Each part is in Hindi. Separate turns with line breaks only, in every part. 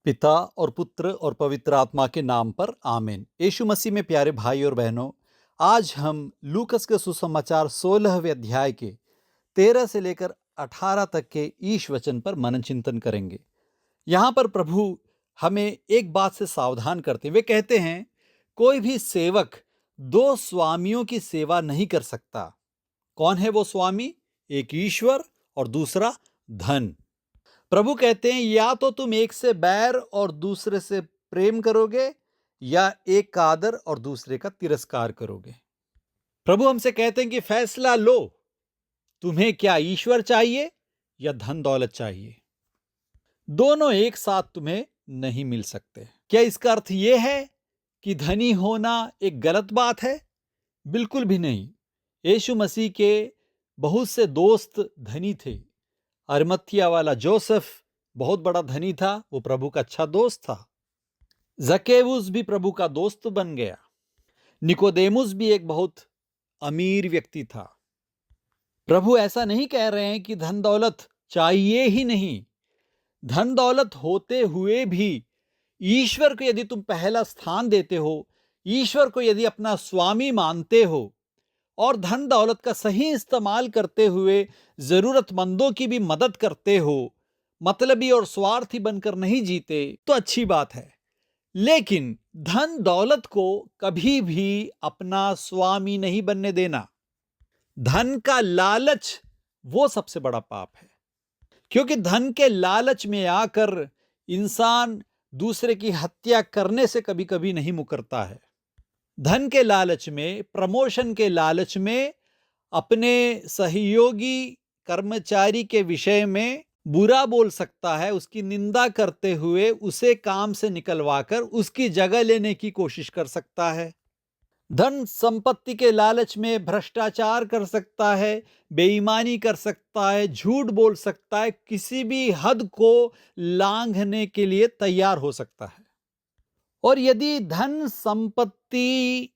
पिता और पुत्र और पवित्र आत्मा के नाम पर आमीन। यीशु मसीह में प्यारे भाई और बहनों, आज हम लूकस के सुसमाचार 16वें अध्याय के 13 से लेकर 18 तक के ईश वचन पर मनन चिंतन करेंगे। यहाँ पर प्रभु हमें एक बात से सावधान करते हैं। वे कहते हैं, कोई भी सेवक दो स्वामियों की सेवा नहीं कर सकता। कौन है वो स्वामी? एक ईश्वर और दूसरा धन। प्रभु कहते हैं, या तो तुम एक से बैर और दूसरे से प्रेम करोगे, या एक का आदर और दूसरे का तिरस्कार करोगे। प्रभु हमसे कहते हैं कि फैसला लो, तुम्हें क्या ईश्वर चाहिए या धन दौलत चाहिए। दोनों एक साथ तुम्हें नहीं मिल सकते। क्या इसका अर्थ यह है कि धनी होना एक गलत बात है? बिल्कुल भी नहीं। यीशु मसीह के बहुत से दोस्त धनी थे। अरमथिया वाला जोसेफ बहुत बड़ा धनी था, वो प्रभु का अच्छा दोस्त था। जकेउस भी प्रभु का दोस्त बन गया। निकोदेमुस भी एक बहुत अमीर व्यक्ति था। प्रभु ऐसा नहीं कह रहे हैं कि धन दौलत चाहिए ही नहीं। धन दौलत होते हुए भी ईश्वर को यदि तुम पहला स्थान देते हो, ईश्वर को यदि अपना स्वामी मानते हो और धन दौलत का सही इस्तेमाल करते हुए जरूरतमंदों की भी मदद करते हो, मतलबी और स्वार्थी बनकर नहीं जीते, तो अच्छी बात है। लेकिन धन दौलत को कभी भी अपना स्वामी नहीं बनने देना। धन का लालच वो सबसे बड़ा पाप है, क्योंकि धन के लालच में आकर इंसान दूसरे की हत्या करने से कभी कभी नहीं मुकरता है। धन के लालच में, प्रमोशन के लालच में अपने सहयोगी कर्मचारी के विषय में बुरा बोल सकता है, उसकी निंदा करते हुए उसे काम से निकलवाकर उसकी जगह लेने की कोशिश कर सकता है। धन संपत्ति के लालच में भ्रष्टाचार कर सकता है, बेईमानी कर सकता है, झूठ बोल सकता है, किसी भी हद को लांघने के लिए तैयार हो सकता है। और यदि धन संपत्ति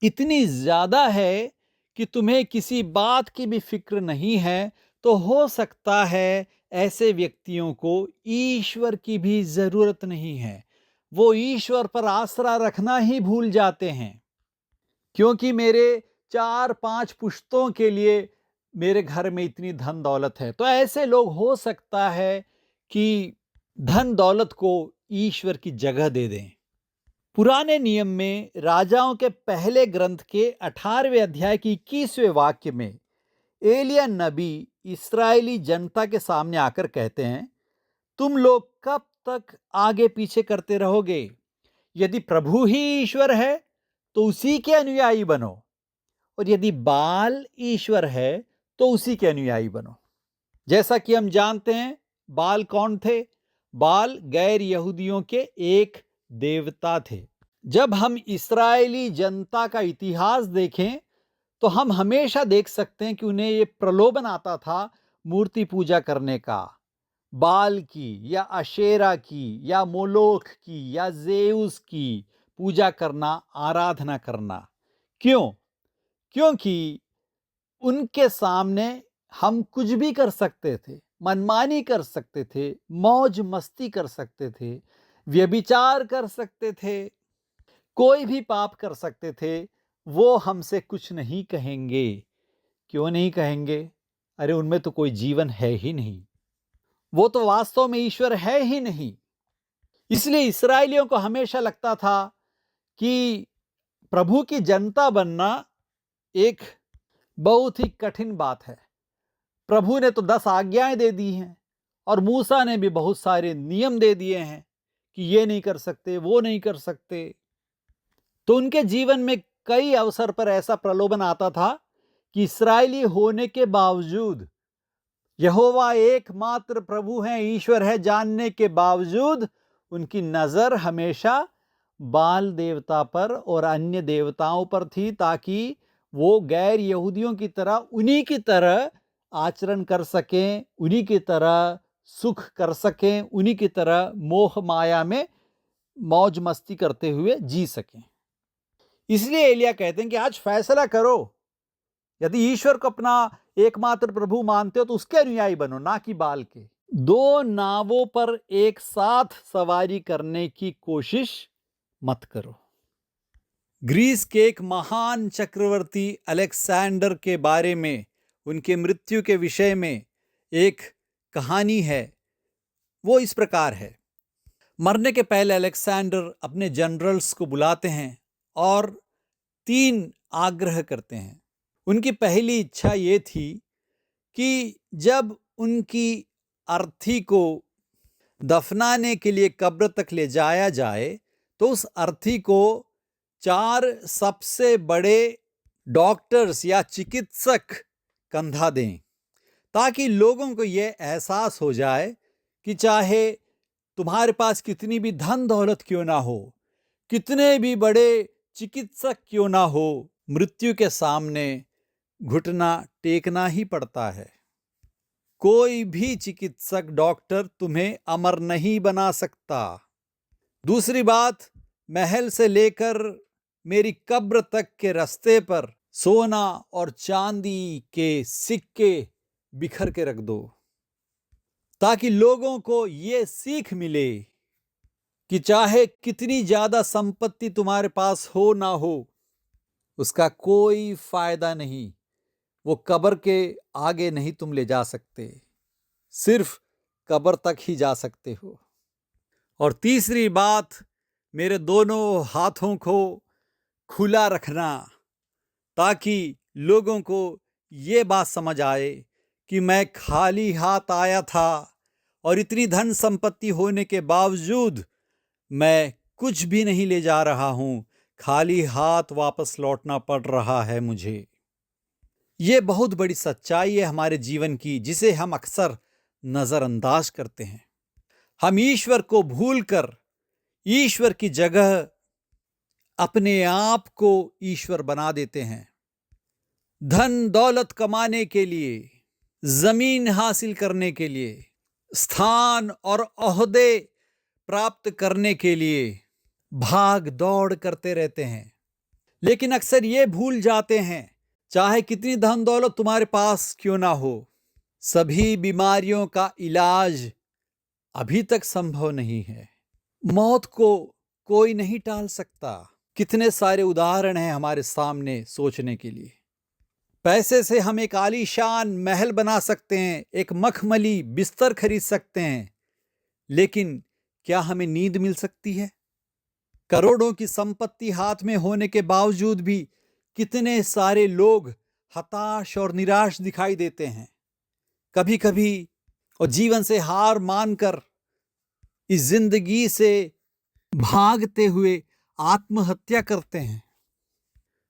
इतनी ज्यादा है कि तुम्हें किसी बात की भी फिक्र नहीं है, तो हो सकता है ऐसे व्यक्तियों को ईश्वर की भी जरूरत नहीं है। वो ईश्वर पर आसरा रखना ही भूल जाते हैं, क्योंकि मेरे 4-5 पुश्तों के लिए मेरे घर में इतनी धन दौलत है। तो ऐसे लोग हो सकता है कि धन दौलत को ईश्वर की जगह दे दें। पुराने नियम में राजाओं के पहले ग्रंथ के 18वें अध्याय की 21वें वाक्य में एलिया नबी इस्राएली जनता के सामने आकर कहते हैं, तुम लोग कब तक आगे पीछे करते रहोगे? यदि प्रभु ही ईश्वर है तो उसी के अनुयायी बनो, और यदि बाल ईश्वर है तो उसी के अनुयायी बनो। जैसा कि हम जानते हैं, बाल कौन थे? बाल गैर यहूदियों के एक देवता थे। जब हम इस्राएली जनता का इतिहास देखें तो हम हमेशा देख सकते हैं कि उन्हें ये प्रलोभन आता था मूर्ति पूजा करने का, बाल की या अशेरा की या मोलोख की या जेउस की पूजा करना, आराधना करना। क्यों? क्योंकि उनके सामने हम कुछ भी कर सकते थे, मनमानी कर सकते थे, मौज मस्ती कर सकते थे, व्यभिचार कर सकते थे, कोई भी पाप कर सकते थे। वो हमसे कुछ नहीं कहेंगे। क्यों नहीं कहेंगे? अरे उनमें तो कोई जीवन है ही नहीं, वो तो वास्तव में ईश्वर है ही नहीं। इसलिए इस्राएलियों को हमेशा लगता था कि प्रभु की जनता बनना एक बहुत ही कठिन बात है। प्रभु ने तो 10 आज्ञाएं दे दी हैं, और मूसा ने भी बहुत सारे नियम दे दिए हैं कि ये नहीं कर सकते, वो नहीं कर सकते। तो उनके जीवन में कई अवसर पर ऐसा प्रलोभन आता था कि इस्राएली होने के बावजूद, यहोवा एकमात्र प्रभु है, ईश्वर है जानने के बावजूद, उनकी नजर हमेशा बाल देवता पर और अन्य देवताओं पर थी, ताकि वो गैर यहूदियों की तरह उन्हीं की तरह आचरण कर सकें, उन्हीं की तरह सुख कर सकें, उन्हीं की तरह मोह माया में मौज मस्ती करते हुए जी सकें। इसलिए एलिया कहते हैं कि आज फैसला करो। यदि ईश्वर को अपना एकमात्र प्रभु मानते हो तो उसके अनुयायी बनो, ना कि बाल के। दो नावों पर एक साथ सवारी करने की कोशिश मत करो। ग्रीस के एक महान चक्रवर्ती अलेक्जेंडर के बारे में, उनके मृत्यु के विषय में एक कहानी है। वो इस प्रकार है। मरने के पहले अलेक्जेंडर अपने जनरल्स को बुलाते हैं और 3 आग्रह करते हैं। उनकी पहली इच्छा ये थी कि जब उनकी अर्थी को दफनाने के लिए कब्र तक ले जाया जाए तो उस अर्थी को 4 सबसे बड़े डॉक्टर्स या चिकित्सक कंधा दें, ताकि लोगों को यह एहसास हो जाए कि चाहे तुम्हारे पास कितनी भी धन दौलत क्यों ना हो, कितने भी बड़े चिकित्सक क्यों ना हो, मृत्यु के सामने घुटना टेकना ही पड़ता है। कोई भी चिकित्सक डॉक्टर तुम्हें अमर नहीं बना सकता। दूसरी बात, महल से लेकर मेरी कब्र तक के रास्ते पर सोना और चांदी के सिक्के बिखर के रख दो, ताकि लोगों को ये सीख मिले कि चाहे कितनी ज्यादा संपत्ति तुम्हारे पास हो ना हो, उसका कोई फायदा नहीं। वो कब्र के आगे नहीं तुम ले जा सकते, सिर्फ कब्र तक ही जा सकते हो। और तीसरी बात, मेरे दोनों हाथों को खुला रखना, ताकि लोगों को ये बात समझ आए कि मैं खाली हाथ आया था और इतनी धन संपत्ति होने के बावजूद मैं कुछ भी नहीं ले जा रहा हूं, खाली हाथ वापस लौटना पड़ रहा है मुझे। ये बहुत बड़ी सच्चाई है हमारे जीवन की, जिसे हम अक्सर नजरअंदाज करते हैं। हम ईश्वर को भूलकर ईश्वर की जगह अपने आप को ईश्वर बना देते हैं। धन दौलत कमाने के लिए, जमीन हासिल करने के लिए, स्थान और ओहदे प्राप्त करने के लिए भाग दौड़ करते रहते हैं। लेकिन अक्सर ये भूल जाते हैं, चाहे कितनी धन दौलत तुम्हारे पास क्यों ना हो, सभी बीमारियों का इलाज अभी तक संभव नहीं है। मौत को कोई नहीं टाल सकता। कितने सारे उदाहरण हैं हमारे सामने सोचने के लिए। पैसे से हम एक आलीशान महल बना सकते हैं, एक मखमली बिस्तर खरीद सकते हैं, लेकिन क्या हमें नींद मिल सकती है? करोड़ों की संपत्ति हाथ में होने के बावजूद भी कितने सारे लोग हताश और निराश दिखाई देते हैं। कभी कभी और जीवन से हार मानकर इस जिंदगी से भागते हुए आत्महत्या करते हैं।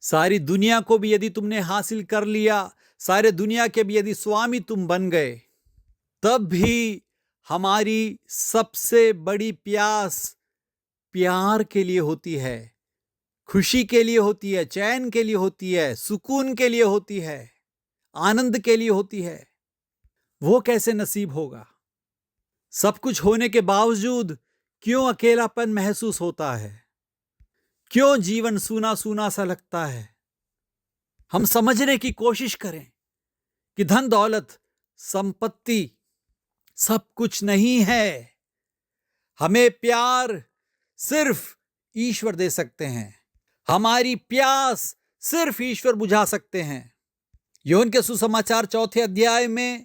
सारी दुनिया को भी यदि तुमने हासिल कर लिया, सारे दुनिया के भी यदि स्वामी तुम बन गए, तब भी हमारी सबसे बड़ी प्यास प्यार के लिए होती है, खुशी के लिए होती है, चैन के लिए होती है, सुकून के लिए होती है, आनंद के लिए होती है। वो कैसे नसीब होगा? सब कुछ होने के बावजूद क्यों अकेलापन महसूस होता है? क्यों जीवन सूना सूना सा लगता है? हम समझने की कोशिश करें कि धन दौलत संपत्ति सब कुछ नहीं है। हमें प्यार सिर्फ ईश्वर दे सकते हैं। हमारी प्यास सिर्फ ईश्वर बुझा सकते हैं। यूहन्ना के सुसमाचार 4 अध्याय में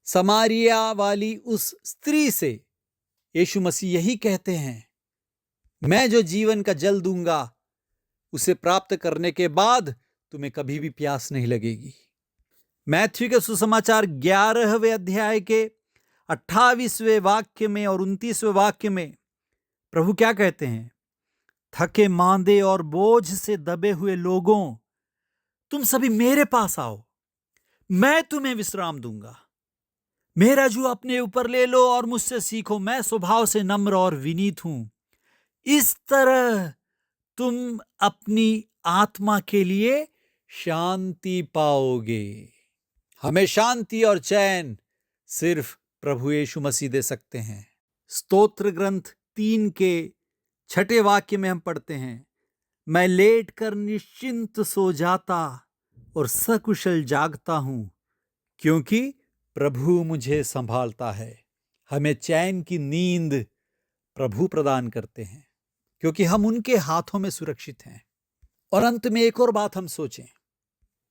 समारिया वाली उस स्त्री से यीशु मसीह यही कहते हैं, मैं जो जीवन का जल दूंगा, उसे प्राप्त करने के बाद तुम्हें कभी भी प्यास नहीं लगेगी। मैथ्यू के सुसमाचार 11वें अध्याय के 28वें वाक्य में और 29वें वाक्य में प्रभु क्या कहते हैं? थके मांदे और बोझ से दबे हुए लोगों, तुम सभी मेरे पास आओ, मैं तुम्हें विश्राम दूंगा। मेरा जुआ अपने ऊपर ले लो और मुझसे सीखो, मैं स्वभाव से नम्र और विनीत हूं। इस तरह तुम अपनी आत्मा के लिए शांति पाओगे। हमें शांति और चैन सिर्फ प्रभु यीशु मसीह दे सकते हैं। स्तोत्र ग्रंथ 3 के 6 वाक्य में हम पढ़ते हैं, मैं लेट कर निश्चिंत सो जाता और सकुशल जागता हूं, क्योंकि प्रभु मुझे संभालता है। हमें चैन की नींद प्रभु प्रदान करते हैं, क्योंकि हम उनके हाथों में सुरक्षित हैं। और अंत में एक और बात हम सोचें,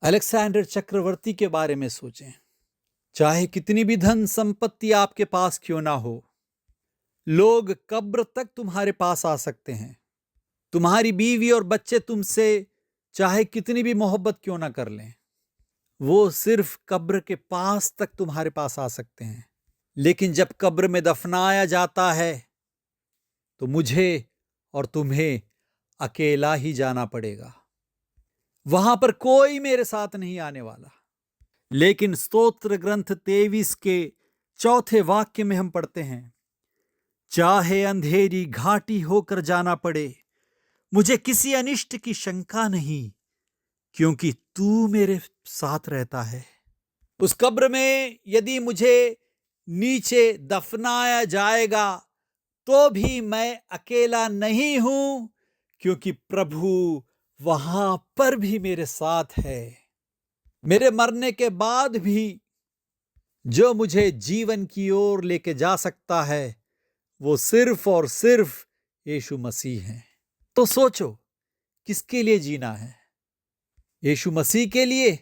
अलेक्जेंडर चक्रवर्ती के बारे में सोचें। चाहे कितनी भी धन संपत्ति आपके पास क्यों ना हो, लोग कब्र तक तुम्हारे पास आ सकते हैं। तुम्हारी बीवी और बच्चे तुमसे चाहे कितनी भी मोहब्बत क्यों ना कर लें, वो सिर्फ कब्र के पास तक तुम्हारे पास आ सकते हैं। लेकिन जब कब्र में दफनाया जाता है तो मुझे और तुम्हें अकेला ही जाना पड़ेगा। वहां पर कोई मेरे साथ नहीं आने वाला। लेकिन स्तोत्र ग्रंथ 23 के 4 वाक्य में हम पढ़ते हैं, चाहे अंधेरी घाटी होकर जाना पड़े, मुझे किसी अनिष्ट की शंका नहीं, क्योंकि तू मेरे साथ रहता है। उस कब्र में यदि मुझे नीचे दफनाया जाएगा तो भी मैं अकेला नहीं हूं, क्योंकि प्रभु वहां पर भी मेरे साथ है। मेरे मरने के बाद भी जो मुझे जीवन की ओर लेके जा सकता है वो सिर्फ और सिर्फ यीशु मसीह है। तो सोचो, किसके लिए जीना है? यीशु मसीह के लिए,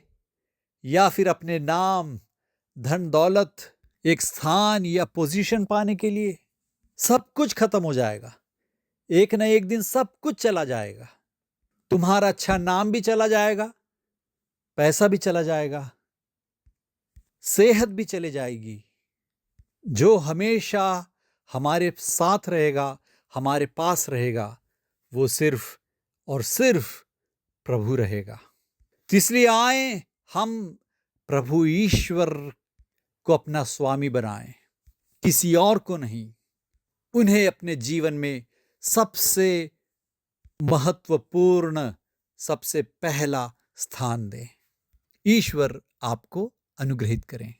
या फिर अपने नाम, धन दौलत, एक स्थान या पोजीशन पाने के लिए? सब कुछ खत्म हो जाएगा, एक न एक दिन सब कुछ चला जाएगा। तुम्हारा अच्छा नाम भी चला जाएगा, पैसा भी चला जाएगा, सेहत भी चली जाएगी। जो हमेशा हमारे साथ रहेगा, हमारे पास रहेगा, वो सिर्फ और सिर्फ प्रभु रहेगा। तो इसलिए आए हम प्रभु ईश्वर को अपना स्वामी बनाएं, किसी और को नहीं। उन्हें अपने जीवन में सबसे महत्वपूर्ण, सबसे पहला स्थान दें। ईश्वर आपको अनुग्रहित करें।